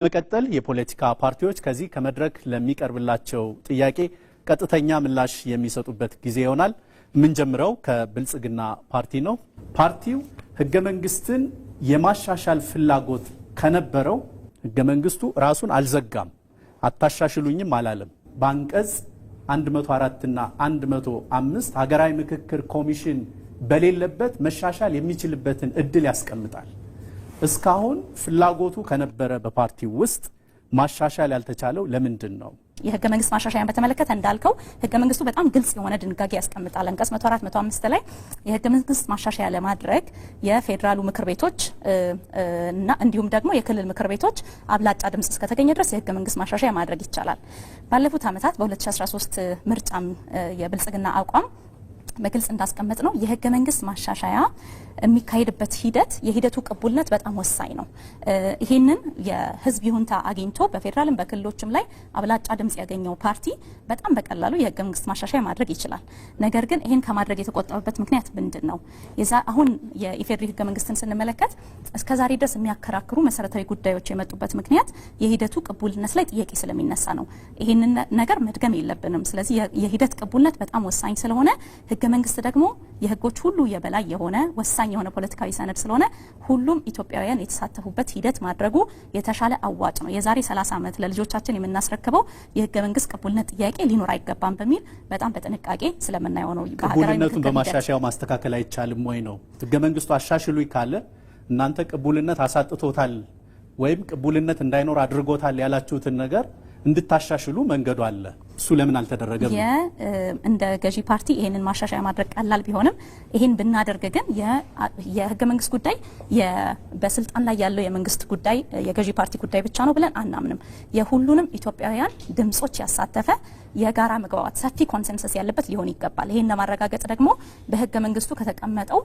በመቀጠል የፖለቲካ ፓርቲዎች ከዚህ ከመድረክ ለሚቀርብላቸው ጥያቄ ቀጥተኛ ምላሽ የሚሰጡበት ጊዜ ይሆናል። የምንጀምረው ከብልጽግና ፓርቲ ነው። ፓርቲው ህገ መንግስትን የማሻሻል ፍላጎት ከነበረው ህገ መንግስቱ ራሱን አልዘጋም፣ አታሻሽሉኝም አላለም። በአንቀጽ 104 እና 105 ሀገራዊ ምክክር ኮሚሽን በሌለበት መሻሻል የሚችልበትን እድል ያስቀምጣል። እስካሁን ፍላጎቱ ከነበረ በፓርቲው ውስጥ ማሻሻል ያልተቻለው ለምንድን ነው? የህገ መንግስት ማሻሻያን በተመለከተ እንዳልከው ህገ መንግስቱ በጣም ግልጽ የሆነ ድንጋጌ ያስቀምጣል። አንቀጽ 104 105 ላይ የህገ መንግስት ማሻሻያ ለማድረግ የፌዴራሉ ምክር ቤቶች እና እንዲሁም ደግሞ የክልል ምክር ቤቶች አብላጫ ድምጽ እስከተገኘ ድረስ የህገ መንግስት ማሻሻያ ማድረግ ይቻላል። ባለፉት ዓመታት በ2013 ምርጫም የብልጽግና አቋም በግልጽ እንዳስቀመጥ ነው የህገ መንግስት ማሻሻያ የሚካሄድበት ሂደት የሂደቱ ቅቡልነት በጣም ወሳኝ ነው። ይሄንን የህዝብ ይሁንታ አግኝቶ በፌዴራልም በክልሎችም ላይ አብላጫ ድምጽ ያገኘው ፓርቲ በጣም በቀላሉ የህገ መንግስት ማሻሻያ ማድረግ ይችላል። ነገር ግን ይሄን ከማድረግ የተቆጠበበት ምክንያት ምንድን ነው? አሁን የኢፌዴሪ ህገ መንግስትን ስንመለከት እስከዛሬ ድረስ የሚያከራክሩ መሰረታዊ ጉዳዮች የመጡበት ምክንያት የሂደቱ ቅቡልነት ላይ ጥያቄ ስለሚነሳ ነው። ይሄንን ነገር መድገም የለብንም። ስለዚህ የሂደት ቅቡልነት በጣም ወሳኝ ስለሆነ ህገ መንግስት ደግሞ የህጎች ሁሉ የበላይ የሆነ ወሳኝ የሆነ ፖለቲካዊ ሰነድ ስለሆነ ሁሉም ኢትዮጵያውያን የተሳተፉበት ሂደት ማድረጉ የተሻለ አዋጭ ነው። የዛሬ 30 ዓመት ለልጆቻችን የምናስረክበው የህገ መንግስት ቅቡልነት ጥያቄ ሊኖር አይገባም በሚል በጣም በጥንቃቄ ስለምናየው ነው። ቅቡልነቱን በማሻሻያው ማስተካከል አይቻልም ወይ ነው? ህገ መንግስቱ አሻሽሉኝ ካለ እናንተ ቅቡልነት አሳጥቶታል ወይም ቅቡልነት እንዳይኖር አድርጎታል ያላችሁትን ነገር እንድታሻሽሉ መንገዱ አለ። እሱ ለምን አልተደረገም? እንደ ገዢ ፓርቲ ይሄንን ማሻሻያ ማድረግ ቀላል ቢሆንም ይሄን ብናደርግ ግን የህገ መንግስት ጉዳይ በስልጣን ላይ ያለው የመንግስት ጉዳይ የገዢ ፓርቲ ጉዳይ ብቻ ነው ብለን አናምንም። የሁሉንም ኢትዮጵያውያን ድምጾች ያሳተፈ የጋራ መግባባት ሰፊ ኮንሰንሰስ ያለበት ሊሆን ይገባል። ይሄን ለማረጋገጥ ደግሞ በህገ መንግስቱ ከተቀመጠው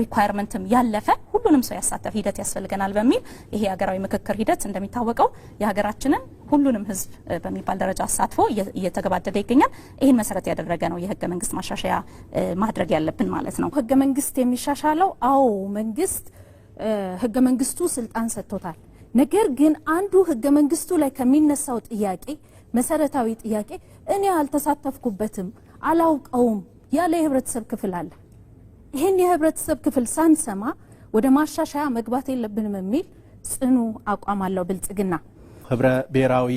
ሪኳየርመንትም ያለፈ ሁሉንም ሰው ያሳተፈ ሂደት ያስፈልገናል በሚል ይሄ ሀገራዊ ምክክር ሂደት እንደሚታወቀው የሀገራችንን ሁሉንም ህዝብ በሚባል ደረጃ አሳትፎ እየተገባደደ ይገኛል። ይሄን መሰረት ያደረገ ነው የህገ መንግስት ማሻሻያ ማድረግ ያለብን ማለት ነው። ህገ መንግስት የሚሻሻለው መንግስት ህገ መንግስቱ ስልጣን ሰጥቶታል። ነገር ግን አንዱ ህገ መንግስቱ ላይ ከሚነሳው ጥያቄ መሰረታዊ ጥያቄ እኔ አልተሳተፍኩበትም አላውቀውም ያለ የህብረተሰብ ክፍል አለ። ይሄን የህብረተሰብ ክፍል ሳንሰማ ወደ ማሻሻያ መግባት የለብንም የሚል ጽኑ አቋም አለው ብልጽግና። ህብረ ብሔራዊ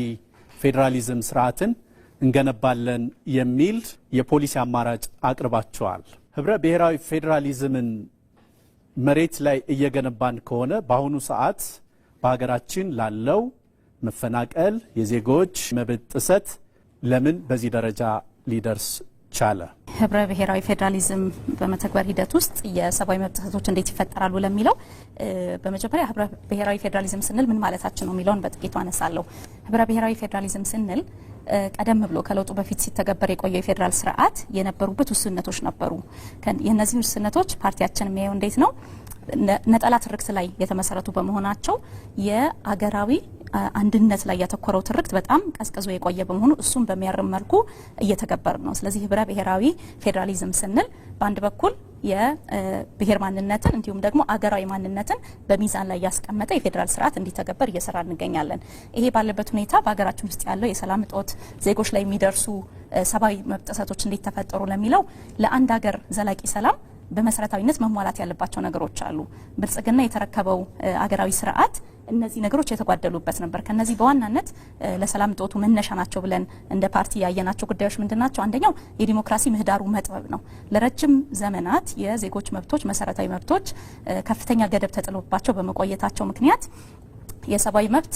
ፌዴራሊዝም ስርዓትን እንገነባለን የሚል የፖሊሲ አማራጭ አቅርባቸዋል። ህብረ ብሔራዊ ፌዴራሊዝምን መሬት ላይ እየገነባን ከሆነ በአሁኑ ሰዓት በሀገራችን ላለው መፈናቀል፣ የዜጎች መብት ጥሰት ለምን በዚህ ደረጃ ሊደርስ ቻለ? ህብረ ብሔራዊ ፌዴራሊዝም በመተግበር ሂደት ውስጥ የሰብአዊ መብት ጥሰቶች እንዴት ይፈጠራሉ ለሚለው በመጀመሪያ ህብረ ብሔራዊ ፌዴራሊዝም ስንል ምን ማለታችን ነው የሚለውን በጥቂቱ አነሳለሁ። ህብረ ብሔራዊ ፌዴራሊዝም ስንል ቀደም ብሎ ከለውጡ በፊት ሲተገበር የቆየው የፌዴራል ስርዓት የነበሩበት ውስንነቶች ነበሩ። የነዚህ ውስንነቶች ፓርቲያችን የሚያየው እንዴት ነው? ነጠላ ትርክት ላይ የተመሰረቱ በመሆናቸው የአገራዊ አንድነት ላይ ያተኮረው ትርክት በጣም ቀዝቅዞ የቆየ በመሆኑ እሱም በሚያርም መልኩ እየተገበር ነው። ስለዚህ ህብረ ብሔራዊ ፌዴራሊዝም ስንል በአንድ በኩል የብሔር ማንነትን እንዲሁም ደግሞ አገራዊ ማንነትን በሚዛን ላይ ያስቀመጠ የፌዴራል ስርዓት እንዲተገበር እየሰራ እንገኛለን። ይሄ ባለበት ሁኔታ በሀገራችን ውስጥ ያለው የሰላም እጦት፣ ዜጎች ላይ የሚደርሱ ሰብአዊ መብት ጥሰቶች እንዴት ተፈጠሩ ለሚለው ለአንድ ሀገር ዘላቂ ሰላም በመሰረታዊነት መሟላት ያለባቸው ነገሮች አሉ። ብልጽግና የተረከበው አገራዊ ስርዓት እነዚህ ነገሮች የተጓደሉበት ነበር። ከነዚህ በዋናነት ለሰላም እጦቱ መነሻ ናቸው ብለን እንደ ፓርቲ ያየናቸው ጉዳዮች ምንድናቸው? አንደኛው የዲሞክራሲ ምህዳሩ መጥበብ ነው። ለረጅም ዘመናት የዜጎች መብቶች፣ መሰረታዊ መብቶች ከፍተኛ ገደብ ተጥሎባቸው በመቆየታቸው ምክንያት የሰብአዊ መብት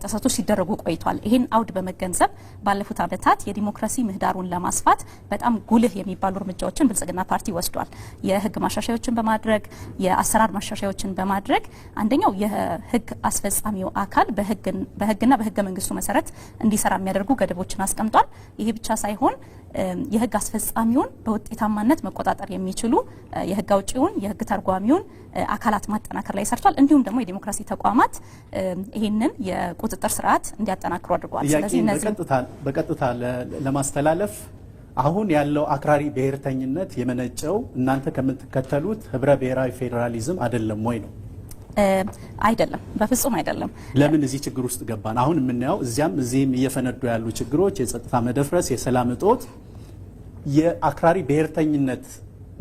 ጥሰቶች ሲደረጉ ቆይቷል። ይሄን አውድ በመገንዘብ ባለፉት ዓመታት የዲሞክራሲ ምህዳሩን ለማስፋት በጣም ጉልህ የሚባሉ እርምጃዎችን ብልጽግና ፓርቲ ወስዷል። የህግ ማሻሻያዎችን በማድረግ የአሰራር ማሻሻያዎችን በማድረግ አንደኛው የህግ አስፈጻሚው አካል በህግና በህገ መንግስቱ መሰረት እንዲሰራ የሚያደርጉ ገደቦችን አስቀምጧል። ይሄ ብቻ ሳይሆን የህግ አስፈጻሚውን በውጤታማነት መቆጣጠር የሚችሉ የህግ አውጪውን የህግ ተርጓሚውን አካላት ማጠናከር ላይ ሰርቷል። እንዲሁም ደግሞ የዲሞክራሲ ተቋማት ይሄንን የቁጥጥር ስርዓት እንዲያጠናክሩ አድርጓል። ስለዚህ እነዚህ በቀጥታ ለማስተላለፍ አሁን ያለው አክራሪ ብሔርተኝነት የመነጨው እናንተ ከምትከተሉት ህብረ ብሔራዊ ፌዴራሊዝም አይደለም ወይ ነው? አይደለም፣ በፍጹም አይደለም። ለምን እዚህ ችግር ውስጥ ገባን? አሁን የምናየው እዚህም እየፈነዱ ያሉ ችግሮች የጸጥታ መደፍረስ፣ የሰላም እጦት የአክራሪ ብሔርተኝነት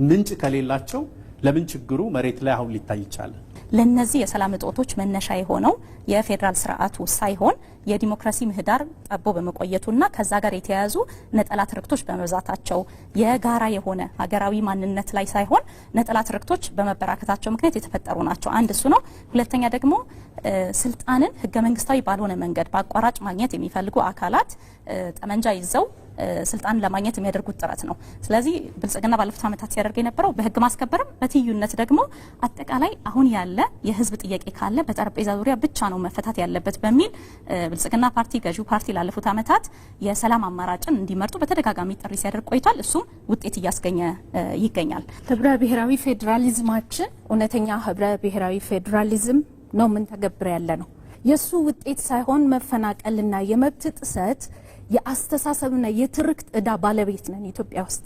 ምንጭ ከሌላቸው ለምን ችግሩ መሬት ላይ አሁን ሊታይ ይቻላል? ለነዚህ የሰላም እጦቶች መነሻ የሆነው የፌዴራል ስርዓቱ ሳይሆን የዲሞክራሲ ምህዳር ጠቦ በመቆየቱና ከዛ ጋር የተያያዙ ነጠላ ትርክቶች በመብዛታቸው የጋራ የሆነ ሀገራዊ ማንነት ላይ ሳይሆን ነጠላ ትርክቶች በመበራከታቸው ምክንያት የተፈጠሩ ናቸው። አንድ እሱ ነው። ሁለተኛ ደግሞ ስልጣንን ህገ መንግስታዊ ባልሆነ መንገድ በአቋራጭ ማግኘት የሚፈልጉ አካላት ጠመንጃ ይዘው ስልጣን ለማግኘት የሚያደርጉት ጥረት ነው። ስለዚህ ብልጽግና ባለፉት ዓመታት ሲያደርግ የነበረው በህግ ማስከበርም በትዩነት ደግሞ አጠቃላይ አሁን ያለ የህዝብ ጥያቄ ካለ በጠረጴዛ ዙሪያ ብቻ ነው መፈታት ያለበት በሚል ብልጽግና ፓርቲ ገዢው ፓርቲ ላለፉት ዓመታት የሰላም አማራጭን እንዲመርጡ በተደጋጋሚ ጥሪ ሲያደርግ ቆይቷል። እሱም ውጤት እያስገኘ ይገኛል። ህብረ ብሔራዊ ፌዴራሊዝማችን እውነተኛ ህብረ ብሔራዊ ፌዴራሊዝም ነው ምን ተገብረ ያለ ነው። የሱ ውጤት ሳይሆን መፈናቀልና የመብት ጥሰት የአስተሳሰብና የትርክት እዳ ባለቤት ነን ኢትዮጵያ ውስጥ።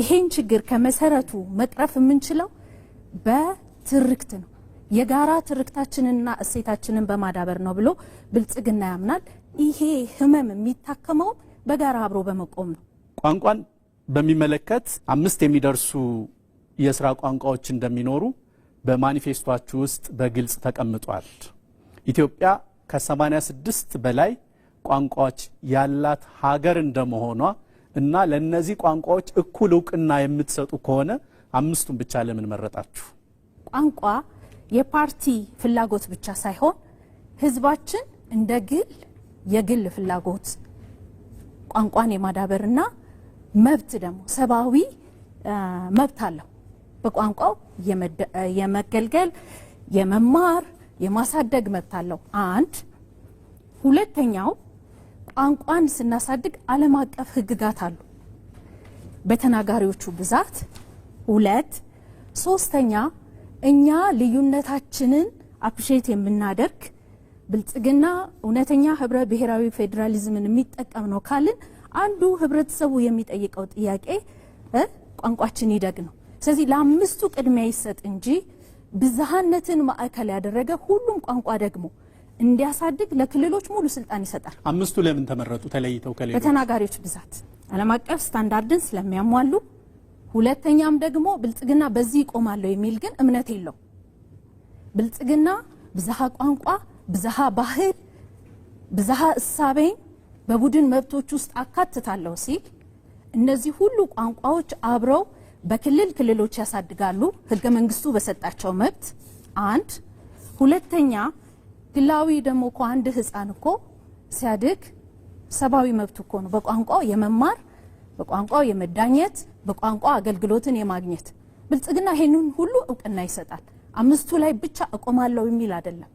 ይሄን ችግር ከመሰረቱ መቅረፍ የምንችለው በትርክት ነው። የጋራ ትርክታችንንና እሴታችንን በማዳበር ነው ብሎ ብልጽግና ያምናል። ይሄ ህመም የሚታከመው በጋራ አብሮ በመቆም ነው። ቋንቋን በሚመለከት 5 የሚደርሱ የስራ ቋንቋዎች እንደሚኖሩ በማኒፌስቶአችሁ ውስጥ በግልጽ ተቀምጧል። ኢትዮጵያ ከ86 በላይ ቋንቋዎች ያላት ሀገር እንደመሆኗ እና ለነዚህ ቋንቋዎች እኩል እውቅና የምትሰጡ ከሆነ 5ቱን ብቻ ለምን መረጣችሁ? ቋንቋ የፓርቲ ፍላጎት ብቻ ሳይሆን ህዝባችን እንደ የግል ፍላጎት ቋንቋን የማዳበርና መብት ደግሞ ሰብአዊ መብት አለው። በቋንቋው የመገልገል የመማር የማሳደግ መብት አለው። አንድ ሁለተኛው ቋንቋን ስናሳድግ ዓለም አቀፍ ህግጋት አሉ በተናጋሪዎቹ ብዛት። ሁለት ሶስተኛ እኛ ልዩነታችንን አፕሪሼት የምናደርግ ብልጽግና እውነተኛ ህብረ ብሔራዊ ፌዴራሊዝምን የሚጠቀም ነው ካልን አንዱ ህብረተሰቡ የሚጠይቀው ጥያቄ ቋንቋችን ይደግ ነው። ስለዚህ ለአምስቱ ቅድሚያ ይሰጥ እንጂ ብዝሃነትን ማዕከል ያደረገ ሁሉም ቋንቋ ደግሞ እንዲያሳድግ ለክልሎች ሙሉ ስልጣን ይሰጣል። 5ቱ ለምን ተመረጡ ተለይተው ከሌሎች? በተናጋሪዎች ብዛት ዓለም አቀፍ ስታንዳርድን ስለሚያሟሉ። ሁለተኛም ደግሞ ብልጽግና በዚህ ይቆማለሁ የሚል ግን እምነት የለው። ብልጽግና ብዝሃ ቋንቋ፣ ብዝሃ ባህል፣ ብዝሃ እሳቤን በቡድን መብቶች ውስጥ አካትታለሁ ሲል እነዚህ ሁሉ ቋንቋዎች አብረው ክልሎች ያሳድጋሉ ህገ መንግስቱ በሰጣቸው መብት። አንድ ሁለተኛ ግላዊ ደግሞ አንድ ህፃን እኮ ሲያድግ ሰብአዊ መብት እኮ ነው በቋንቋው የመማር፣ በቋንቋው የመዳኘት፣ በቋንቋው አገልግሎትን የማግኘት። ብልጽግና ይሄንን ሁሉ እውቅና ይሰጣል። 5ቱ ላይ ብቻ እቆማለሁ የሚል አይደለም።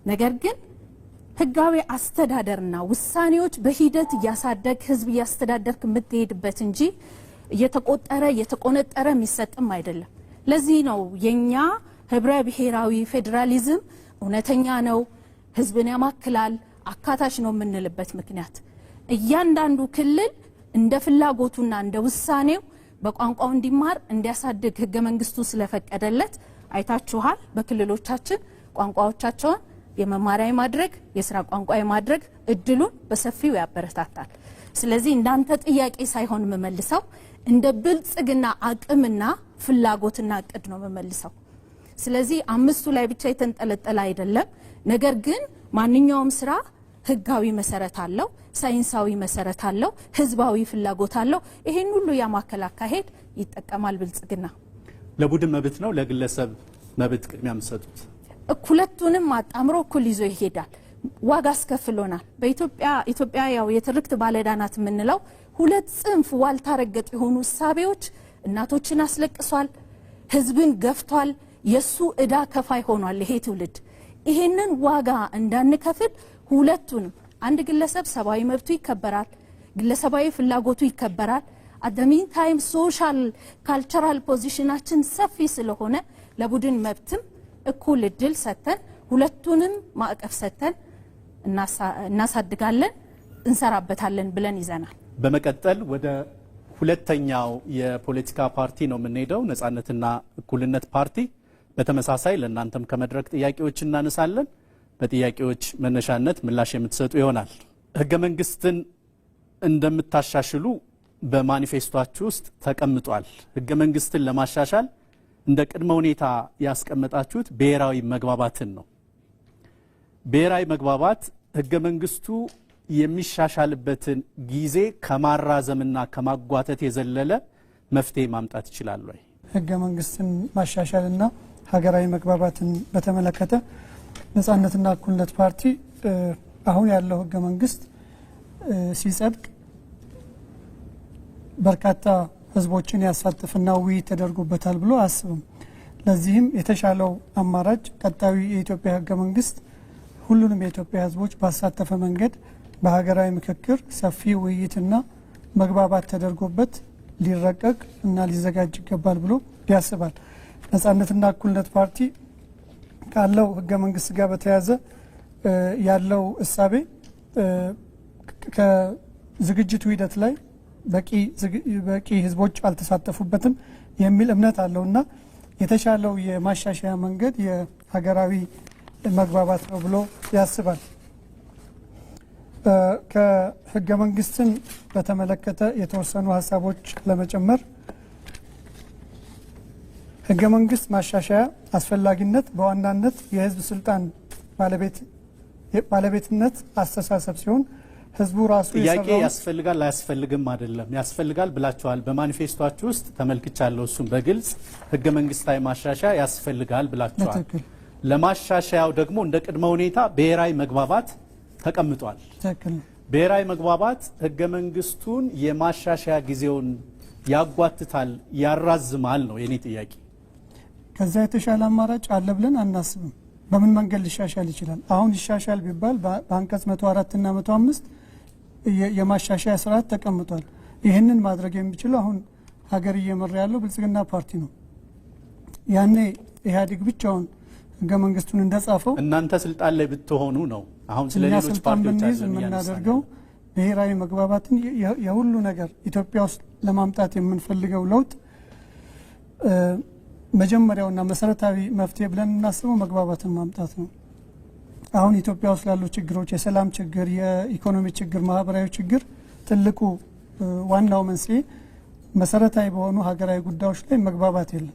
ነገር ግን ህጋዊ አስተዳደርና ውሳኔዎች በሂደት እያሳደግ ህዝብ እያስተዳደርክ የምትሄድበት እንጂ እየተቆነጠረ የሚሰጥም አይደለም። ለዚህ ነው የኛ ህብረ ብሔራዊ ፌዴራሊዝም እውነተኛ ነው፣ ህዝብን ያማክላል፣ አካታች ነው የምንልበት ምክንያት እያንዳንዱ ክልል እንደ ፍላጎቱና እንደ ውሳኔው በቋንቋው እንዲማር እንዲያሳድግ ህገ መንግስቱ ስለፈቀደለት አይታችኋል። በክልሎቻችን ቋንቋዎቻቸውን የመማሪያ ማድረግ የስራ ቋንቋ የማድረግ እድሉን በሰፊው ያበረታታል። ስለዚህ እንዳንተ ጥያቄ ሳይሆን መመልሰው እንደ ብልጽግና አቅምና ፍላጎትና እቅድ ነው መመልሰው። ስለዚህ 5ቱ ላይ ብቻ የተንጠለጠለ አይደለም። ነገር ግን ማንኛውም ስራ ህጋዊ መሰረት አለው፣ ሳይንሳዊ መሰረት አለው፣ ህዝባዊ ፍላጎት አለው። ይሄን ሁሉ ያማከለ አካሄድ ይጠቀማል ብልጽግና። ለቡድን መብት ነው ለግለሰብ መብት ቅድሚያ የምትሰጡት? ሁለቱንም አጣምሮ እኩል ይዞ ይሄዳል። ዋጋ አስከፍሎናል። ኢትዮጵያ ያው የትርክት ባለዳናት የምንለው ሁለት ጽንፍ ዋልታ ረገጥ የሆኑ እሳቤዎች እናቶችን አስለቅሷል፣ ህዝብን ገፍቷል፣ የሱ እዳ ከፋይ ሆኗል ይሄ ትውልድ። ይሄንን ዋጋ እንዳንከፍል ሁለቱንም አንድ ግለሰብ ሰብአዊ መብቱ ይከበራል፣ ግለሰባዊ ፍላጎቱ ይከበራል። አደሚን ታይም ሶሻል ካልቸራል ፖዚሽናችን ሰፊ ስለሆነ ለቡድን መብትም እኩል እድል ሰተን ሁለቱንም ማዕቀፍ ሰተን እናሳድጋለን፣ እንሰራበታለን ብለን ይዘናል። በመቀጠል ወደ ሁለተኛው የፖለቲካ ፓርቲ ነው የምንሄደው፣ ነጻነትና እኩልነት ፓርቲ። በተመሳሳይ ለእናንተም ከመድረክ ጥያቄዎች እናነሳለን። በጥያቄዎች መነሻነት ምላሽ የምትሰጡ ይሆናል። ህገ መንግስትን እንደምታሻሽሉ በማኒፌስቶአችሁ ውስጥ ተቀምጧል። ህገ መንግስትን ለማሻሻል እንደ ቅድመ ሁኔታ ያስቀመጣችሁት ብሔራዊ መግባባትን ነው። ብሔራዊ መግባባት ህገ መንግስቱ የሚሻሻልበትን ጊዜ ከማራዘምና ከማጓተት የዘለለ መፍትሄ ማምጣት ይችላል ወይ? ህገ መንግስትን ማሻሻልና ሀገራዊ መግባባትን በተመለከተ ነጻነትና እኩልነት ፓርቲ አሁን ያለው ህገ መንግስት ሲጸድቅ በርካታ ህዝቦችን ያሳትፍና ውይይት ተደርጎበታል ብሎ አስብም። ለዚህም የተሻለው አማራጭ ቀጣዩ የኢትዮጵያ ህገ መንግስት ሁሉንም የኢትዮጵያ ህዝቦች ባሳተፈ መንገድ በሀገራዊ ምክክር ሰፊ ውይይትና መግባባት ተደርጎበት ሊረቀቅ እና ሊዘጋጅ ይገባል ብሎ ያስባል። ነጻነትና እኩልነት ፓርቲ ካለው ህገ መንግስት ጋር በተያያዘ ያለው እሳቤ ከዝግጅቱ ሂደት ላይ በቂ ህዝቦች አልተሳተፉበትም የሚል እምነት አለውና የተሻለው የማሻሻያ መንገድ የሀገራዊ መግባባት ነው ብሎ ያስባል። ከህገ መንግስትን በተመለከተ የተወሰኑ ሀሳቦች ለመጨመር ህገ መንግስት ማሻሻያ አስፈላጊነት በዋናነት የህዝብ ስልጣን ባለቤትነት አስተሳሰብ ሲሆን ህዝቡ ራሱ ጥያቄ ያስፈልጋል አያስፈልግም አይደለም። ያስፈልጋል ብላችኋል። በማኒፌስቶአችሁ ውስጥ ተመልክቻለሁ። እሱም በግልጽ ህገ መንግስታዊ ማሻሻያ ያስፈልጋል ብላችኋል። ለማሻሻያው ደግሞ እንደ ቅድመ ሁኔታ ብሔራዊ መግባባት ተቀምጧል። ብሔራዊ መግባባት ህገ መንግስቱን የማሻሻያ ጊዜውን ያጓትታል፣ ያራዝማል ነው የኔ ጥያቄ። ከዛ የተሻለ አማራጭ አለ ብለን አናስብም። በምን መንገድ ሊሻሻል ይችላል? አሁን ይሻሻል ቢባል በአንቀጽ 104 እና 105 የማሻሻያ ስርዓት ተቀምጧል። ይህንን ማድረግ የሚችለው አሁን ሀገር እየመራ ያለው ብልጽግና ፓርቲ ነው። ያኔ ኢህአዴግ ብቻውን ህገ መንግስቱን እንደጻፈው እናንተ ስልጣን ላይ ብትሆኑ ነው። አሁን ስለ ሌሎች ፓርቲዎች የምናደርገው ብሔራዊ መግባባትን የሁሉ ነገር ኢትዮጵያ ውስጥ ለማምጣት የምንፈልገው ለውጥ መጀመሪያውና መሰረታዊ መፍትሄ ብለን እናስበው መግባባትን ማምጣት ነው። አሁን ኢትዮጵያ ውስጥ ላሉ ችግሮች የሰላም ችግር፣ የኢኮኖሚ ችግር፣ ማህበራዊ ችግር ትልቁ ዋናው መንስኤ መሰረታዊ በሆኑ ሀገራዊ ጉዳዮች ላይ መግባባት የለም።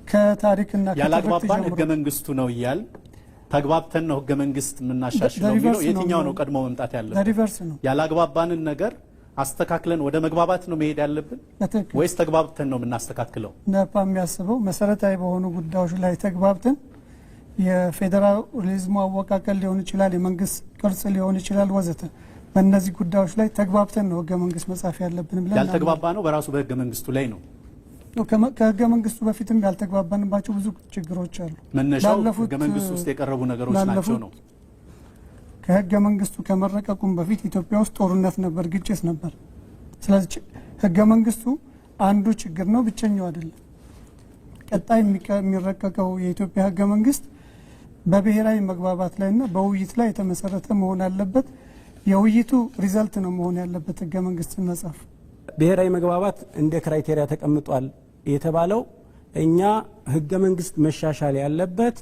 ከታሪክና ያላግባባን ህገ መንግስቱ ነው እያል ተግባብተን ነው ህገ መንግስት የምናሻሽለው የሚለው የትኛው ነው ቀድሞ መምጣት ያለበት? ሪቨርስ ነው። ያላግባባንን ነገር አስተካክለን ወደ መግባባት ነው መሄድ ያለብን ወይስ ተግባብተን ነው የምናስተካክለው? ነፓ የሚያስበው መሰረታዊ በሆኑ ጉዳዮች ላይ ተግባብተን የፌዴራሊዝሙ አወቃቀል ሊሆን ይችላል፣ የመንግስት ቅርጽ ሊሆን ይችላል ወዘተ። በእነዚህ ጉዳዮች ላይ ተግባብተን ነው ህገ መንግስት መጻፍ ያለብን ብለን ያልተግባባ ነው በራሱ በህገ መንግስቱ ላይ ነው። ከህገ መንግስቱ በፊትም ያልተግባባንባቸው ብዙ ችግሮች አሉ። መነሻው ህገ መንግስቱ ውስጥ የቀረቡ ነገሮች ናቸው ነው። ከህገ መንግስቱ ከመረቀቁም በፊት ኢትዮጵያ ውስጥ ጦርነት ነበር፣ ግጭት ነበር። ስለዚህ ህገ መንግስቱ አንዱ ችግር ነው፣ ብቸኛው አይደለም። ቀጣይ የሚረቀቀው የኢትዮጵያ ህገ መንግስት በብሔራዊ መግባባት ላይና በውይይት ላይ የተመሰረተ መሆን አለበት። የውይይቱ ሪዛልት ነው መሆን ያለበት ህገ መንግስትን መጻፍ። ብሔራዊ መግባባት እንደ ክራይቴሪያ ተቀምጧል የተባለው እኛ ህገ መንግስት መሻሻል ያለበት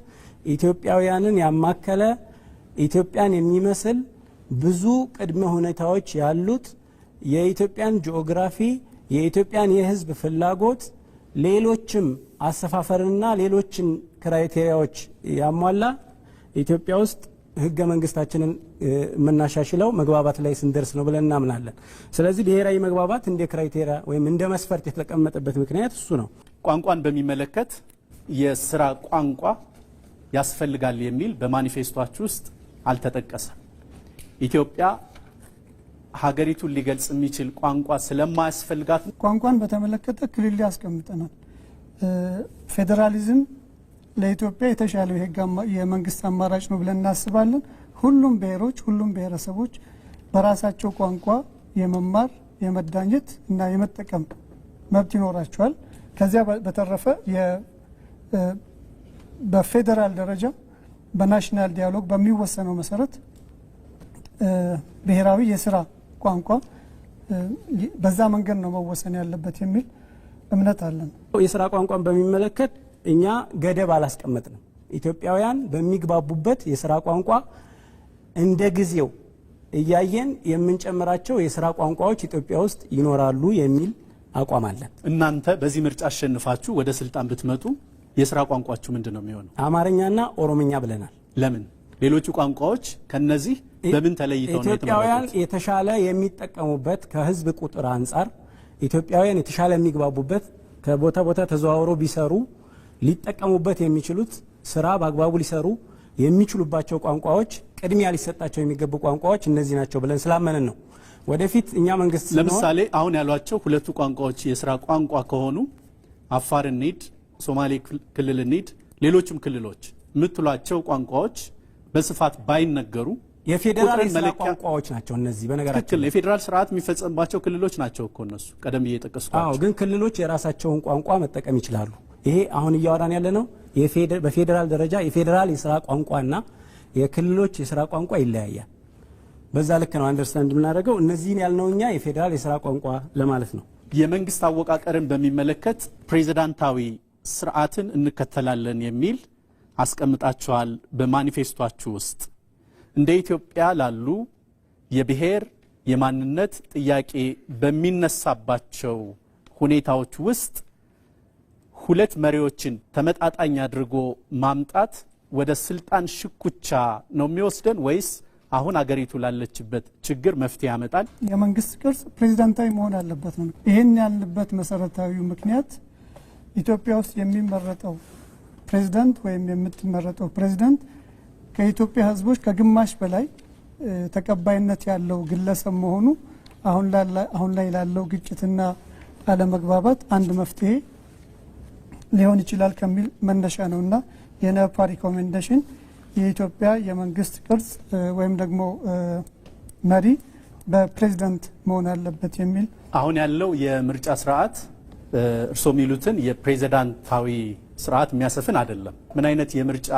ኢትዮጵያውያንን ያማከለ ኢትዮጵያን የሚመስል ብዙ ቅድመ ሁኔታዎች ያሉት የኢትዮጵያን ጂኦግራፊ፣ የኢትዮጵያን የህዝብ ፍላጎት፣ ሌሎችም አሰፋፈርና ሌሎችን ክራይቴሪያዎች ያሟላ ኢትዮጵያ ውስጥ ህገ መንግስታችንን የምናሻሽለው መግባባት ላይ ስንደርስ ነው ብለን እናምናለን። ስለዚህ ብሔራዊ መግባባት እንደ ክራይቴሪያ ወይም እንደ መስፈርት የተቀመጠበት ምክንያት እሱ ነው። ቋንቋን በሚመለከት የስራ ቋንቋ ያስፈልጋል የሚል በማኒፌስቶአችሁ ውስጥ አልተጠቀሰም። ኢትዮጵያ ሀገሪቱን ሊገልጽ የሚችል ቋንቋ ስለማያስፈልጋት ቋንቋን በተመለከተ ክልል ያስቀምጠናል። ፌዴራሊዝም ለኢትዮጵያ የተሻለው የመንግስት አማራጭ ነው ብለን እናስባለን። ሁሉም ብሔሮች፣ ሁሉም ብሔረሰቦች በራሳቸው ቋንቋ የመማር የመዳኘት እና የመጠቀም መብት ይኖራቸዋል። ከዚያ በተረፈ በፌዴራል ደረጃ በናሽናል ዲያሎግ በሚወሰነው መሰረት ብሔራዊ የስራ ቋንቋ በዛ መንገድ ነው መወሰን ያለበት የሚል እምነት አለን። የስራ ቋንቋን በሚመለከት እኛ ገደብ አላስቀመጥንም። ኢትዮጵያውያን በሚግባቡበት የሥራ ቋንቋ እንደ ጊዜው እያየን የምንጨምራቸው የሥራ ቋንቋዎች ኢትዮጵያ ውስጥ ይኖራሉ የሚል አቋም አለን። እናንተ በዚህ ምርጫ አሸንፋችሁ ወደ ስልጣን ብትመጡ የሥራ ቋንቋችሁ ምንድን ነው የሚሆነው? አማርኛና ኦሮምኛ ብለናል። ለምን? ሌሎቹ ቋንቋዎች ከነዚህ በምን ተለይተው ነው ኢትዮጵያውያን የተሻለ የሚጠቀሙበት ከህዝብ ቁጥር አንጻር ኢትዮጵያውያን የተሻለ የሚግባቡበት ከቦታ ቦታ ተዘዋውረው ቢሰሩ ሊጠቀሙበት የሚችሉት ስራ በአግባቡ ሊሰሩ የሚችሉባቸው ቋንቋዎች ቅድሚያ ሊሰጣቸው የሚገቡ ቋንቋዎች እነዚህ ናቸው ብለን ስላመንን ነው። ወደፊት እኛ መንግስት ለምሳሌ አሁን ያሏቸው ሁለቱ ቋንቋዎች የሥራ ቋንቋ ከሆኑ አፋር እንሂድ፣ ሶማሌ ክልል እንሂድ፣ ሌሎችም ክልሎች የምትሏቸው ቋንቋዎች በስፋት ባይነገሩ የፌዴራል የሥራ ቋንቋዎች ናቸው እነዚህ። በነገራችን የፌዴራል ስርዓት የሚፈጸምባቸው ክልሎች ናቸው እኮ እነሱ ቀደም እየጠቀስኳቸው። ግን ክልሎች የራሳቸውን ቋንቋ መጠቀም ይችላሉ። ይሄ አሁን እያወራን ያለ ነው በፌዴራል ደረጃ የፌዴራል የሥራ ቋንቋና የክልሎች የሥራ ቋንቋ ይለያያል። በዛ ልክ ነው አንደርስታንድ የምናደርገው። እነዚህን ያልነው እኛ የፌዴራል የሥራ ቋንቋ ለማለት ነው። የመንግስት አወቃቀርን በሚመለከት ፕሬዝዳንታዊ ስርዓትን እንከተላለን የሚል አስቀምጣችኋል በማኒፌስቶአችሁ ውስጥ። እንደ ኢትዮጵያ ላሉ የብሔር የማንነት ጥያቄ በሚነሳባቸው ሁኔታዎች ውስጥ ሁለት መሪዎችን ተመጣጣኝ አድርጎ ማምጣት ወደ ስልጣን ሽኩቻ ነው የሚወስደን ወይስ አሁን አገሪቱ ላለችበት ችግር መፍትሄ ያመጣል? የመንግስት ቅርጽ ፕሬዝዳንታዊ መሆን አለበት ነው። ይህን ያልንበት መሰረታዊው ምክንያት ኢትዮጵያ ውስጥ የሚመረጠው ፕሬዝዳንት ወይም የምትመረጠው ፕሬዝዳንት ከኢትዮጵያ ሕዝቦች ከግማሽ በላይ ተቀባይነት ያለው ግለሰብ መሆኑ አሁን ላይ ላለው ግጭትና አለመግባባት አንድ መፍትሄ ሊሆን ይችላል ከሚል መነሻ ነውና የነፓ ሪኮሜንዴሽን የኢትዮጵያ የመንግስት ቅርጽ ወይም ደግሞ መሪ በፕሬዝዳንት መሆን አለበት የሚል። አሁን ያለው የምርጫ ስርዓት እርሶ የሚሉትን የፕሬዝዳንታዊ ስርዓት የሚያሰፍን አይደለም። ምን አይነት የምርጫ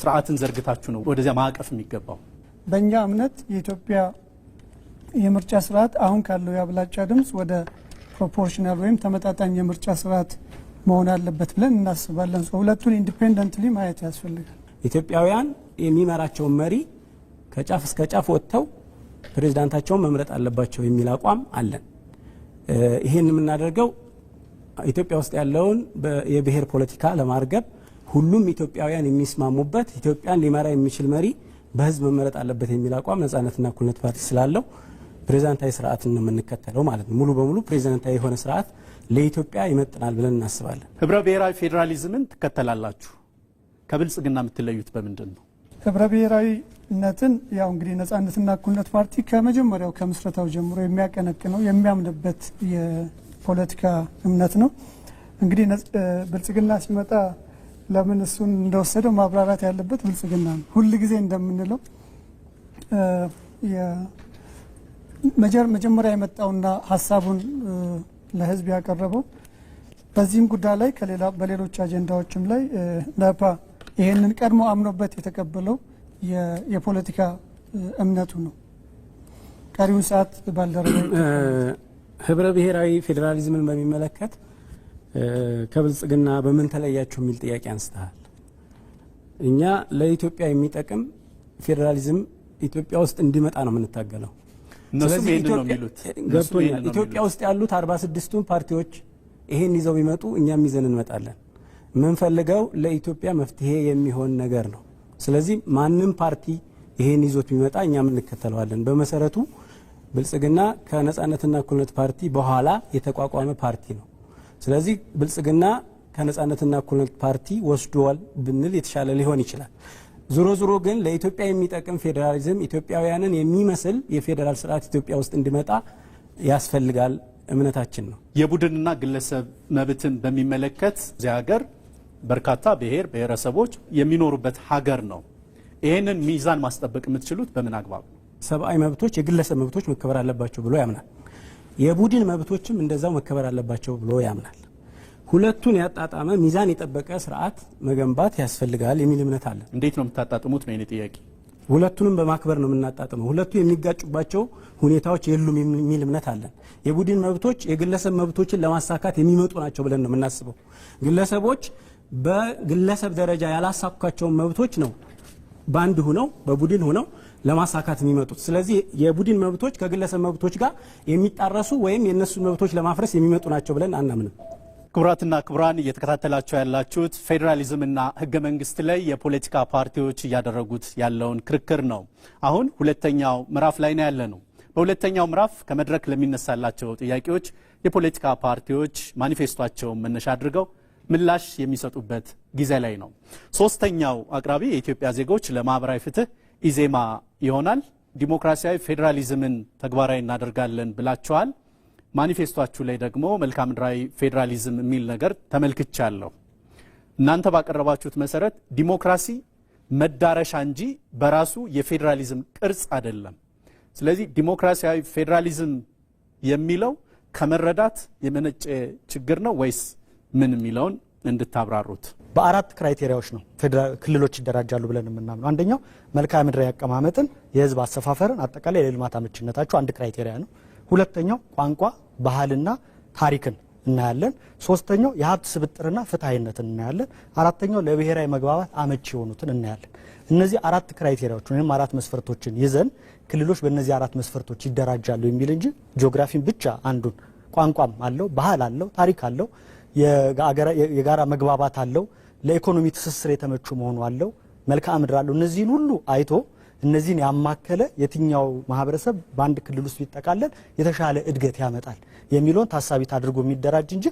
ስርዓትን ዘርግታችሁ ነው ወደዚያ ማዕቀፍ የሚገባው? በእኛ እምነት የኢትዮጵያ የምርጫ ስርዓት አሁን ካለው የአብላጫ ድምፅ ወደ ፕሮፖርሽናል ወይም ተመጣጣኝ የምርጫ ስርዓት መሆን አለበት ብለን እናስባለን። ሁለቱን ኢንዲፔንደንትሊ ማየት ያስፈልጋል። ኢትዮጵያውያን የሚመራቸውን መሪ ከጫፍ እስከ ጫፍ ወጥተው ፕሬዝዳንታቸውን መምረጥ አለባቸው የሚል አቋም አለን። ይህን የምናደርገው ኢትዮጵያ ውስጥ ያለውን የብሔር ፖለቲካ ለማርገብ ሁሉም ኢትዮጵያውያን የሚስማሙበት ኢትዮጵያን ሊመራ የሚችል መሪ በህዝብ መመረጥ አለበት የሚል አቋም ነጻነትና እኩልነት ፓርቲ ስላለው ፕሬዝዳንታዊ ስርዓትን ነው የምንከተለው ማለት ነው። ሙሉ በሙሉ ፕሬዝዳንታዊ የሆነ ስርዓት ለኢትዮጵያ ይመጥናል ብለን እናስባለን። ህብረ ብሔራዊ ፌዴራሊዝምን ትከተላላችሁ። ከብልጽግና የምትለዩት በምንድን ነው? ህብረ ብሔራዊነትን ያው እንግዲህ ነጻነትና እኩልነት ፓርቲ ከመጀመሪያው ከምስረታው ጀምሮ የሚያቀነቅነው የሚያምንበት የፖለቲካ እምነት ነው። እንግዲህ ብልጽግና ሲመጣ ለምን እሱን እንደወሰደው ማብራራት ያለበት ብልጽግና ነው። ሁል ጊዜ እንደምንለው መጀመሪያ የመጣውና ሀሳቡን ለህዝብ ያቀረበው በዚህም ጉዳይ ላይ በሌሎች አጀንዳዎችም ላይ ነፓ ይሄንን ቀድሞ አምኖበት የተቀበለው የፖለቲካ እምነቱ ነው። ቀሪውን ሰዓት ባልደረባ ህብረ ብሔራዊ ፌዴራሊዝምን በሚመለከት ከብልጽግና በምን ተለያችሁ የሚል ጥያቄ አንስተሃል። እኛ ለኢትዮጵያ የሚጠቅም ፌዴራሊዝም ኢትዮጵያ ውስጥ እንዲመጣ ነው የምንታገለው። እነሱም ይሄን ነው የሚሉት። ገብቶኛል። ኢትዮጵያ ውስጥ ያሉት 46ቱም ፓርቲዎች ይሄን ይዘው ቢመጡ እኛም ይዘን እንመጣለን። የምንፈልገው ለኢትዮጵያ መፍትሄ የሚሆን ነገር ነው። ስለዚህ ማንም ፓርቲ ይሄን ይዞት ቢመጣ እኛም እንከተለዋለን። በመሰረቱ ብልጽግና ከነጻነትና እኩልነት ፓርቲ በኋላ የተቋቋመ ፓርቲ ነው። ስለዚህ ብልጽግና ከነጻነትና እኩልነት ፓርቲ ወስዷል ብንል የተሻለ ሊሆን ይችላል። ዞሮ ዞሮ ግን ለኢትዮጵያ የሚጠቅም ፌዴራሊዝም ኢትዮጵያውያንን የሚመስል የፌዴራል ስርዓት ኢትዮጵያ ውስጥ እንዲመጣ ያስፈልጋል እምነታችን ነው። የቡድንና ግለሰብ መብትን በሚመለከት እዚህ ሀገር በርካታ ብሔር ብሔረሰቦች የሚኖሩበት ሀገር ነው። ይህንን ሚዛን ማስጠበቅ የምትችሉት በምን አግባብ ነው? ሰብአዊ መብቶች፣ የግለሰብ መብቶች መከበር አለባቸው ብሎ ያምናል። የቡድን መብቶችም እንደዛው መከበር አለባቸው ብሎ ያምናል። ሁለቱን ያጣጣመ ሚዛን የጠበቀ ስርዓት መገንባት ያስፈልጋል የሚል እምነት አለ። እንዴት ነው የምታጣጥሙት ነው የኔ ጥያቄ። ሁለቱንም በማክበር ነው የምናጣጥመው። ሁለቱ የሚጋጩባቸው ሁኔታዎች የሉም የሚል እምነት አለን። የቡድን መብቶች የግለሰብ መብቶችን ለማሳካት የሚመጡ ናቸው ብለን ነው የምናስበው። ግለሰቦች በግለሰብ ደረጃ ያላሳካቸው መብቶች ነው ባንድ ሆነው በቡድን ሆነው ለማሳካት የሚመጡት። ስለዚህ የቡድን መብቶች ከግለሰብ መብቶች ጋር የሚጣረሱ ወይም የነሱ መብቶች ለማፍረስ የሚመጡ ናቸው ብለን አናምንም። ክቡራትና ክቡራን እየተከታተላችሁ ያላችሁት ፌዴራሊዝምና ህገ መንግስት ላይ የፖለቲካ ፓርቲዎች እያደረጉት ያለውን ክርክር ነው። አሁን ሁለተኛው ምዕራፍ ላይ ነው ያለነው። በሁለተኛው ምዕራፍ ከመድረክ ለሚነሳላቸው ጥያቄዎች የፖለቲካ ፓርቲዎች ማኒፌስቶአቸውን መነሻ አድርገው ምላሽ የሚሰጡበት ጊዜ ላይ ነው። ሶስተኛው አቅራቢ የኢትዮጵያ ዜጎች ለማህበራዊ ፍትህ ኢዜማ ይሆናል። ዲሞክራሲያዊ ፌዴራሊዝምን ተግባራዊ እናደርጋለን ብላችኋል። ማኒፌስቶአችሁ ላይ ደግሞ መልክዓ ምድራዊ ፌዴራሊዝም የሚል ነገር ተመልክቻለሁ። እናንተ ባቀረባችሁት መሰረት ዲሞክራሲ መዳረሻ እንጂ በራሱ የፌዴራሊዝም ቅርጽ አይደለም። ስለዚህ ዲሞክራሲያዊ ፌዴራሊዝም የሚለው ከመረዳት የመነጨ ችግር ነው ወይስ ምን የሚለውን እንድታብራሩት። በአራት ክራይቴሪያዎች ነው ክልሎች ይደራጃሉ ብለን የምናምነው። አንደኛው መልክዓ ምድራዊ አቀማመጥን፣ የህዝብ አሰፋፈርን፣ አጠቃላይ የልማት አመችነታቸው አንድ ክራይቴሪያ ነው። ሁለተኛው ቋንቋ፣ ባህልና ታሪክን እናያለን። ሶስተኛው የሀብት ስብጥርና ፍትሃዊነትን እናያለን። አራተኛው ለብሔራዊ መግባባት አመቺ የሆኑትን እናያለን። እነዚህ አራት ክራይቴሪያዎች ወይም አራት መስፈርቶችን ይዘን ክልሎች በእነዚህ አራት መስፈርቶች ይደራጃሉ የሚል እንጂ ጂኦግራፊን ብቻ አንዱን ቋንቋም አለው፣ ባህል አለው፣ ታሪክ አለው፣ የጋራ መግባባት አለው፣ ለኢኮኖሚ ትስስር የተመቹ መሆኑ አለው፣ መልክዓ ምድር አለው። እነዚህን ሁሉ አይቶ እነዚህን ያማከለ የትኛው ማህበረሰብ በአንድ ክልል ውስጥ ቢጠቃለል የተሻለ እድገት ያመጣል የሚለውን ታሳቢ አድርጎ የሚደራጅ እንጂ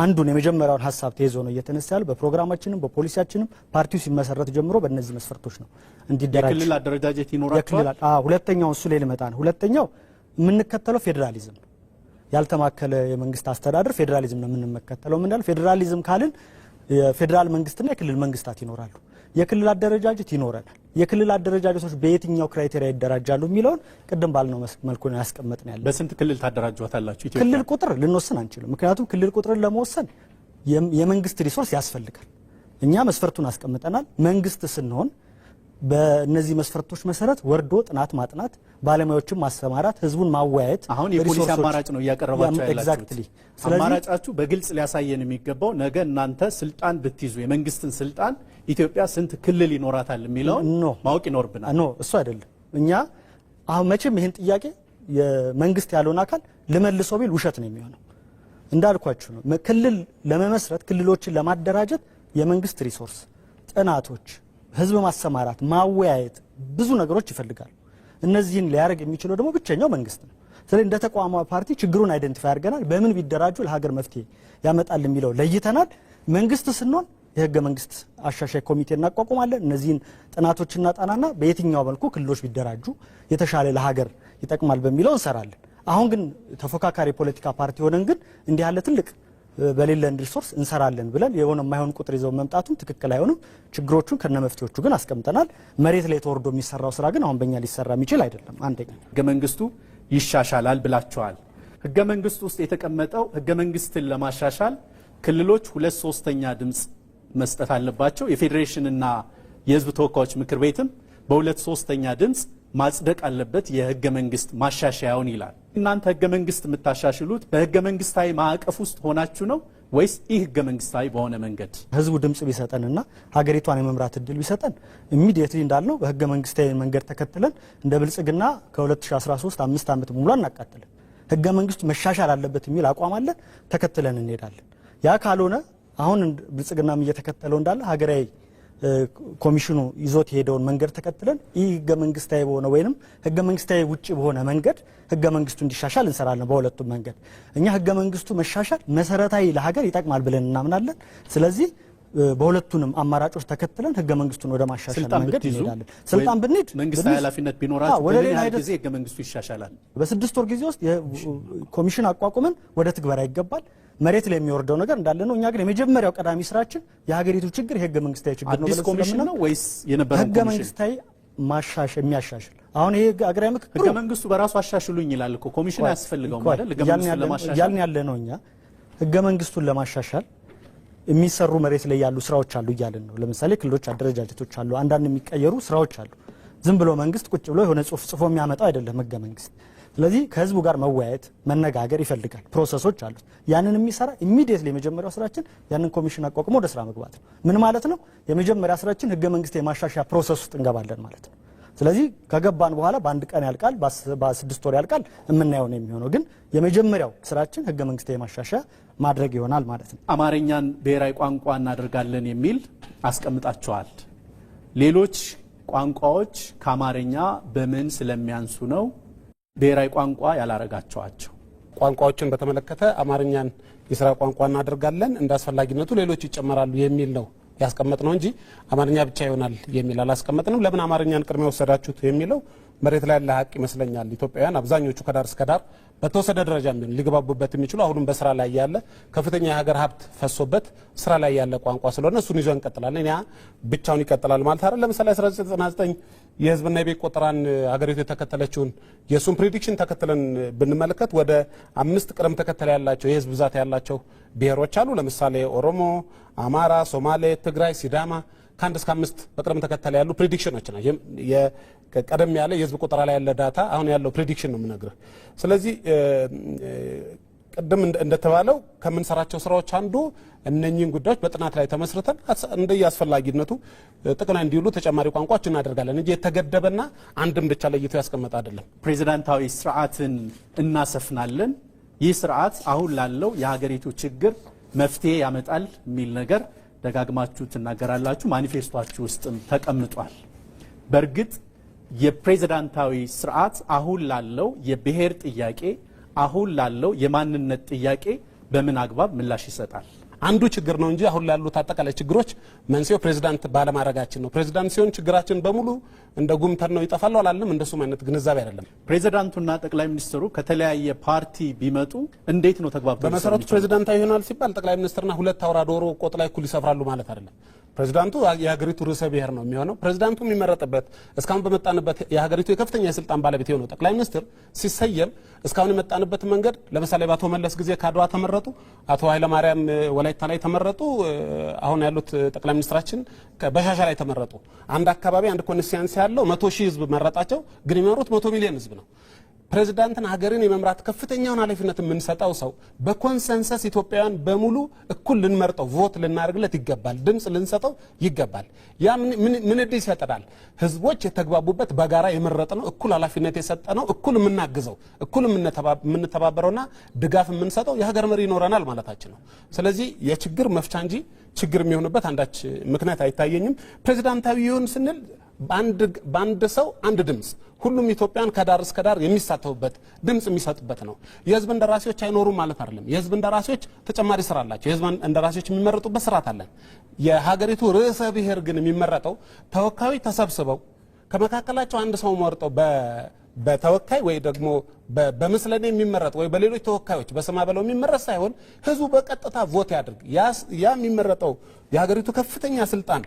አንዱን የመጀመሪያውን ሀሳብ ተይዞ ነው እየተነሳ ያለው። በፕሮግራማችንም በፖሊሲያችንም ፓርቲው ሲመሰረት ጀምሮ በእነዚህ መስፈርቶች ነው እንዲደራጅ። የክልል አደረጃጀት ይኖራቸዋል። ሁለተኛው እሱ ላይ ልመጣ ነው። ሁለተኛው የምንከተለው ፌዴራሊዝም ነው። ያልተማከለ የመንግስት አስተዳደር ፌዴራሊዝም ነው የምንመከተለው። ምንድነው ፌዴራሊዝም ካልን የፌዴራል መንግስትና የክልል መንግስታት ይኖራሉ። የክልል አደረጃጀት ይኖረናል። የክልል አደረጃጀቶች በየትኛው ክራይቴሪያ ይደራጃሉ የሚለውን ቅድም ባልነው መልኩ ነው ያስቀመጥን ያለው። በስንት ክልል ታደራጇታላችሁ? ኢትዮጵያ ክልል ቁጥር ልንወስን አንችልም። ምክንያቱም ክልል ቁጥርን ለመወሰን የመንግስት ሪሶርስ ያስፈልጋል። እኛ መስፈርቱን አስቀምጠናል። መንግስት ስንሆን በእነዚህ መስፈርቶች መሰረት ወርዶ ጥናት ማጥናት፣ ባለሙያዎችን ማሰማራት፣ ህዝቡን ማወያየት አሁን የፖሊሲ አማራጭ ነው እያቀረባችሁ ያላችሁት። አማራጫችሁ በግልጽ ሊያሳየን የሚገባው ነገ እናንተ ስልጣን ብትይዙ የመንግስትን ስልጣን ኢትዮጵያ ስንት ክልል ይኖራታል የሚለውን ማወቅ ይኖርብናል። ኖ እሱ አይደለም። እኛ አሁን መቼም ይህን ጥያቄ የመንግስት ያለውን አካል ልመልሶ ቢል ውሸት ነው የሚሆነው። እንዳልኳችሁ ነው። ክልል ለመመስረት ክልሎችን ለማደራጀት የመንግስት ሪሶርስ፣ ጥናቶች፣ ህዝብ ማሰማራት፣ ማወያየት ብዙ ነገሮች ይፈልጋሉ። እነዚህን ሊያደርግ የሚችለው ደግሞ ብቸኛው መንግስት ነው። ስለዚህ እንደ ተቋማዊ ፓርቲ ችግሩን አይደንቲፋይ አድርገናል። በምን ቢደራጁ ለሀገር መፍትሄ ያመጣል የሚለው ለይተናል። መንግስት ስንሆን የህገ መንግስት አሻሻይ ኮሚቴ እናቋቁማለን። እነዚህን ጥናቶች እናጣናና በየትኛው መልኩ ክልሎች ቢደራጁ የተሻለ ለሀገር ይጠቅማል በሚለው እንሰራለን። አሁን ግን ተፎካካሪ ፖለቲካ ፓርቲ ሆነን ግን እንዲህ ያለ ትልቅ በሌለን ሪሶርስ እንሰራለን ብለን የሆነ የማይሆን ቁጥር ይዘው መምጣቱም ትክክል አይሆንም። ችግሮቹን ከነመፍትሄዎቹ ግን አስቀምጠናል። መሬት ላይ ተወርዶ የሚሰራው ስራ ግን አሁን በእኛ ሊሰራ የሚችል አይደለም። አንደኛ ህገ መንግስቱ ይሻሻላል ብላችኋል። ህገ መንግስቱ ውስጥ የተቀመጠው ህገ መንግስትን ለማሻሻል ክልሎች 2/3 ድምጽ መስጠት አለባቸው። የፌዴሬሽንና የህዝብ ተወካዮች ምክር ቤትም በ2/3 ድምጽ ማጽደቅ አለበት የህገ መንግስት ማሻሻያውን ይላል። እናንተ ህገ መንግስት የምታሻሽሉት በህገ መንግስታዊ ማዕቀፍ ውስጥ ሆናችሁ ነው ወይስ ይህ ህገ መንግስታዊ በሆነ መንገድ? ህዝቡ ድምጽ ቢሰጠንና ሀገሪቷን የመምራት እድል ቢሰጠን ኢሚዲየትሊ እንዳልነው በህገ መንግስታዊ መንገድ ተከትለን እንደ ብልጽግና ከ2013 5 ዓመት ሙሉ አናቃጥለን። ህገ መንግስቱ መሻሻል አለበት የሚል አቋም አለን፣ ተከትለን እንሄዳለን። ያ ካልሆነ አሁን ብልጽግናም እየተከተለው እንዳለ ሀገራዊ ኮሚሽኑ ይዞት የሄደውን መንገድ ተከትለን ይህ ህገ መንግስታዊ በሆነ ወይንም ህገ መንግስታዊ ውጪ በሆነ መንገድ ህገ መንግስቱ እንዲሻሻል እንሰራለን። በሁለቱም መንገድ እኛ ህገ መንግስቱ መሻሻል መሰረታዊ ለሀገር ይጠቅማል ብለን እናምናለን። ስለዚህ በሁለቱንም አማራጮች ተከትለን ህገ መንግስቱን ወደ ማሻሻል መንገድ እንሄዳለን። ስልጣን ብንሄድ መንግስታዊ ኃላፊነት ቢኖራችሁ ወደ ሌላ ጊዜ ህገ መንግስቱ ይሻሻላል። በ6 ወር ጊዜ ውስጥ ኮሚሽን አቋቁመን ወደ ትግበራ ይገባል። መሬት ላይ የሚወርደው ነገር እንዳለ ነው። እኛ ግን የመጀመሪያው ቀዳሚ ስራችን የሀገሪቱ ችግር የህገ መንግስታዊ ችግር ነው። አዲስ ኮሚሽን ነው ወይስ የነበረው ህገ መንግስታዊ ማሻሻል የሚያሻሽል? አሁን ይሄ ሀገራዊ ምክክር ህገ መንግስቱ በራሱ አሻሽሉኝ ይላል እኮ ኮሚሽን አያስፈልገውም አይደል? ህገ መንግስቱን ለማሻሻል ያልን ያለ ነው። እኛ ህገ መንግስቱን ለማሻሻል የሚሰሩ መሬት ላይ ያሉ ስራዎች አሉ እያልን ነው። ለምሳሌ ክልሎች አደረጃጀቶች አሉ፣ አንዳንድ የሚቀየሩ ስራዎች አሉ። ዝም ብሎ መንግስት ቁጭ ብሎ የሆነ ጽሁፍ ጽፎ የሚያመጣው አይደለም ህገ መንግስት። ስለዚህ ከህዝቡ ጋር መወያየት መነጋገር ይፈልጋል። ፕሮሰሶች አሉት። ያንን የሚሰራ ኢሚዲየትሊ የመጀመሪያው ስራችን ያንን ኮሚሽን አቋቁሞ ወደ ስራ መግባት ነው። ምን ማለት ነው? የመጀመሪያ ስራችን ህገ መንግስት የማሻሻያ ፕሮሰስ ውስጥ እንገባለን ማለት ነው። ስለዚህ ከገባን በኋላ በአንድ ቀን ያልቃል፣ በ6 ወር ያልቃል የምናየው ነው የሚሆነው። ግን የመጀመሪያው ስራችን ህገ መንግስት የማሻሻያ ማድረግ ይሆናል ማለት ነው። አማርኛን ብሔራዊ ቋንቋ እናደርጋለን የሚል አስቀምጣቸዋል። ሌሎች ቋንቋዎች ከአማርኛ በምን ስለሚያንሱ ነው ብሔራዊ ቋንቋ ያላረጋቸዋቸው? ቋንቋዎችን በተመለከተ አማርኛን የስራ ቋንቋ እናደርጋለን፣ እንዳስፈላጊነቱ ሌሎች ይጨመራሉ የሚል ነው ያስቀመጥ ነው እንጂ አማርኛ ብቻ ይሆናል የሚል አላስቀመጥንም። ለምን አማርኛን ቅድሚያ ወሰዳችሁት የሚለው መሬት ላይ ያለ ሀቅ ይመስለኛል። ኢትዮጵያውያን አብዛኞቹ ከዳር እስከ ዳር በተወሰደ ደረጃ ምን ሊገባቡበት የሚችሉ አሁንም በስራ ላይ ያለ ከፍተኛ የሀገር ሀብት ፈሶበት ስራ ላይ ያለ ቋንቋ ስለሆነ እሱን ይዞ እንቀጥላለን። ያ ብቻውን ይቀጥላል ማለት አይደለም። ለምሳሌ 1999 የህዝብና የቤት ቆጠራን ሀገሪቱ የተከተለችውን የሱን ፕሬዲክሽን ተከትለን ብንመለከት ወደ 5 ቅደም ተከተል ያላቸው የህዝብ ብዛት ያላቸው ብሔሮች አሉ። ለምሳሌ ኦሮሞ፣ አማራ፣ ሶማሌ፣ ትግራይ፣ ሲዳማ ከ1 እስከ 5 በቅደም ተከተል ያሉ ፕሬዲክሽኖች ናቸው። ቀደም ያለ የህዝብ ቆጠራ ላይ ያለ ዳታ አሁን ያለው ፕሬዲክሽን ነው የምነግርህ። ስለዚህ ቅድም እንደተባለው ከምንሰራቸው ስራዎች አንዱ እነኚህን ጉዳዮች በጥናት ላይ ተመስርተን እንደየአስፈላጊነቱ ጥቅም ላይ እንዲውሉ ተጨማሪ ቋንቋዎች እናደርጋለን እንጂ የተገደበና አንድም ብቻ ለይቶ ያስቀመጠ አይደለም። ፕሬዚዳንታዊ ስርዓትን እናሰፍናለን፣ ይህ ስርዓት አሁን ላለው የሀገሪቱ ችግር መፍትሄ ያመጣል የሚል ነገር ደጋግማችሁ ትናገራላችሁ። ማኒፌስቶአችሁ ውስጥም ተቀምጧል። በእርግጥ የፕሬዚዳንታዊ ስርዓት አሁን ላለው የብሔር ጥያቄ አሁን ላለው የማንነት ጥያቄ በምን አግባብ ምላሽ ይሰጣል? አንዱ ችግር ነው እንጂ አሁን ላሉት አጠቃላይ ችግሮች መንስኤው ፕሬዚዳንት ባለማድረጋችን ነው። ፕሬዚዳንት ሲሆን ችግራችን በሙሉ እንደ ጉምተር ነው ይጠፋሉ አላለም። እንደሱም አይነት ግንዛቤ አይደለም። ፕሬዚዳንቱና ጠቅላይ ሚኒስትሩ ከተለያየ ፓርቲ ቢመጡ እንዴት ነው ተግባብተው? በመሰረቱ ፕሬዚዳንታዊ ይሆናል ሲባል ጠቅላይ ሚኒስትርና 2 አውራ ዶሮ ቆጥ ላይ እኩል ይሰፍራሉ ማለት አይደለም። ፕሬዚዳንቱ የሀገሪቱ ርዕሰ ብሔር ነው የሚሆነው። ፕሬዚዳንቱ የሚመረጥበት እስካሁን በመጣንበት የሀገሪቱ የከፍተኛ የስልጣን ባለቤት የሆነው ጠቅላይ ሚኒስትር ሲሰየም እስካሁን የመጣንበት መንገድ ለምሳሌ በአቶ መለስ ጊዜ ከአድዋ ተመረጡ፣ አቶ ኃይለማርያም ወላይታ ላይ ተመረጡ፣ አሁን ያሉት ጠቅላይ ሚኒስትራችን በሻሻ ላይ ተመረጡ። አንድ አካባቢ አንድ ኮንስቲትዩንሲ ያለው 100,000 ህዝብ መረጣቸው፣ ግን የሚመሩት 100 ሚሊዮን ህዝብ ነው። ፕሬዚዳንትን ሀገርን የመምራት ከፍተኛውን ኃላፊነት የምንሰጠው ሰው በኮንሰንሰስ ኢትዮጵያውያን በሙሉ እኩል ልንመርጠው ቮት ልናደርግለት ይገባል፣ ድምጽ ልንሰጠው ይገባል። ያ ምን እድል ይሰጠናል? ህዝቦች የተግባቡበት በጋራ የመረጥነው እኩል ኃላፊነት የሰጠነው እኩል የምናግዘው እኩል የምንተባበረውና ድጋፍ የምንሰጠው የሀገር መሪ ይኖረናል ማለታችን ነው። ስለዚህ የችግር መፍቻ እንጂ ችግር የሚሆንበት አንዳች ምክንያት አይታየኝም። ፕሬዚዳንታዊ ይሁን ስንል በአንድ ሰው አንድ ድምጽ ሁሉም ኢትዮጵያን ከዳር እስከ ዳር የሚሳተፉበት ድምጽ የሚሰጡበት ነው። የህዝብ እንደራሴዎች አይኖሩም ማለት አይደለም። የህዝብ እንደራሴዎች ተጨማሪ ስራ አላቸው። የህዝብ እንደራሴዎች የሚመረጡበት ስርዓት አለን። የሀገሪቱ ርዕሰ ብሔር ግን የሚመረጠው ተወካዮች ተሰብስበው ከመካከላቸው አንድ ሰው መርጠው በተወካይ ወይ ደግሞ በምስለኔ የሚመረጥ ወይ በሌሎች ተወካዮች በስማ በለው የሚመረጥ ሳይሆን ህዝቡ በቀጥታ ቮት ያድርግ። ያ የሚመረጠው የሀገሪቱ ከፍተኛ ስልጣን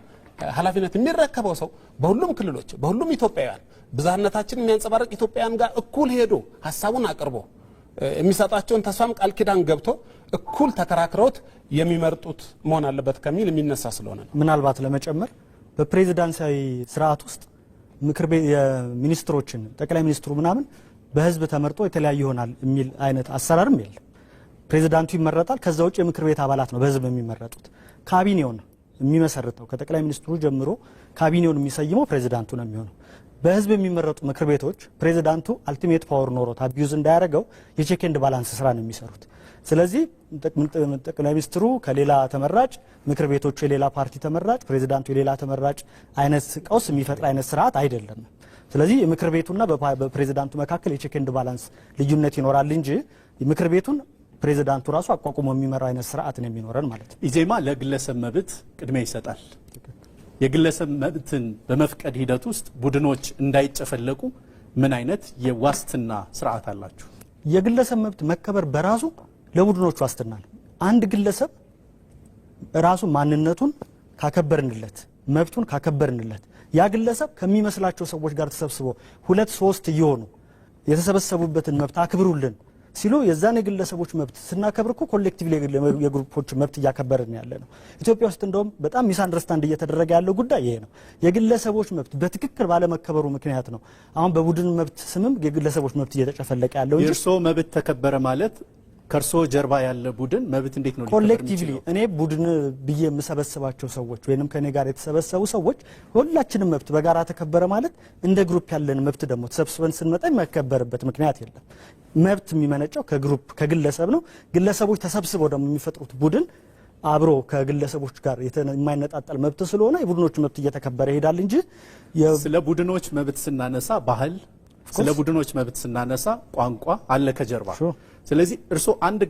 ኃላፊነት የሚረከበው ሰው በሁሉም ክልሎች በሁሉም ኢትዮጵያውያን ብዛነታችን የሚያንጸባርቅ ኢትዮጵያውያን ጋር እኩል ሄዶ ሐሳቡን አቅርቦ የሚሰጣቸውን ተስፋም ቃል ኪዳን ገብቶ እኩል ተከራክረውት የሚመርጡት መሆን አለበት ከሚል የሚነሳ ስለሆነ ነው። ምናልባት ለመጨመር በፕሬዝዳንታዊ ስርዓት ውስጥ ምክር ቤት የሚኒስትሮችን ጠቅላይ ሚኒስትሩ ምናምን በህዝብ ተመርጦ የተለያየ ይሆናል የሚል አይነት አሰራርም የለም። ፕሬዝዳንቱ ይመረጣል። ከዛ ውጭ የምክር ቤት አባላት ነው በህዝብ የሚመረጡት። ካቢኔው ነው የሚመሰርተው። ከጠቅላይ ሚኒስትሩ ጀምሮ ካቢኔውን የሚሰይመው ፕሬዝዳንቱ ነው የሚሆነው። በህዝብ የሚመረጡ ምክር ቤቶች ፕሬዝዳንቱ አልቲሜት ፓወር ኖሮት አቢዩዝ እንዳያደርገው የቼክ ኤንድ ባላንስ ስራ ነው የሚሰሩት። ስለዚህ ጠቅላይ ሚኒስትሩ ከሌላ ተመራጭ፣ ምክር ቤቶቹ የሌላ ፓርቲ ተመራጭ፣ ፕሬዝዳንቱ የሌላ ተመራጭ አይነት ቀውስ የሚፈጥር አይነት ስርዓት አይደለም። ስለዚህ የምክር ቤቱና በፕሬዝዳንቱ መካከል የቼክ ኤንድ ባላንስ ልዩነት ይኖራል እንጂ ምክር ቤቱን ፕሬዝዳንቱ ራሱ አቋቁሞ የሚመራው አይነት ስርዓት ነው የሚኖረን ማለት ነው። ኢዜማ ለግለሰብ መብት ቅድሚያ ይሰጣል። የግለሰብ መብትን በመፍቀድ ሂደት ውስጥ ቡድኖች እንዳይጨፈለቁ ምን አይነት የዋስትና ስርዓት አላችሁ? የግለሰብ መብት መከበር በራሱ ለቡድኖች ዋስትና ነው። አንድ ግለሰብ ራሱ ማንነቱን ካከበርንለት፣ መብቱን ካከበርንለት ያ ግለሰብ ከሚመስላቸው ሰዎች ጋር ተሰብስበው 2-3 እየሆኑ የተሰበሰቡበትን መብት አክብሩልን ሲሉ የዛን የግለሰቦች መብት ስናከብር እኮ ኮሌክቲቭሊ የግሩፖች መብት እያከበርን ያለ ነው። ኢትዮጵያ ውስጥ እንደውም በጣም ሚስ አንደርስታንድ እየተደረገ ያለው ጉዳይ ይሄ ነው። የግለሰቦች መብት በትክክል ባለመከበሩ ምክንያት ነው አሁን በቡድን መብት ስምም የግለሰቦች መብት እየተጨፈለቀ ያለው እንጂ የእርሶ መብት ተከበረ ማለት ከርሶ ጀርባ ያለ ቡድን መብት እንዴት ነው ኮሌክቲቭሊ እኔ ቡድን ብዬ የምሰበስባቸው ሰዎች ወይንም ከኔ ጋር የተሰበሰቡ ሰዎች ሁላችንም መብት በጋራ ተከበረ ማለት እንደ ግሩፕ ያለን መብት ደግሞ ተሰብስበን ስንመጣ የማይከበርበት ምክንያት የለም። መብት የሚመነጨው ከግሩፕ ከግለሰብ ነው። ግለሰቦች ተሰብስበው ደግሞ የሚፈጥሩት ቡድን አብሮ ከግለሰቦች ጋር የማይነጣጠል መብት ስለሆነ የቡድኖች መብት እየተከበረ ይሄዳል እንጂ ስለ ቡድኖች መብት ስናነሳ ባህል ስለ ቡድኖች መብት ስናነሳ ቋንቋ አለ ከጀርባ። ስለዚህ እርሶ አንድ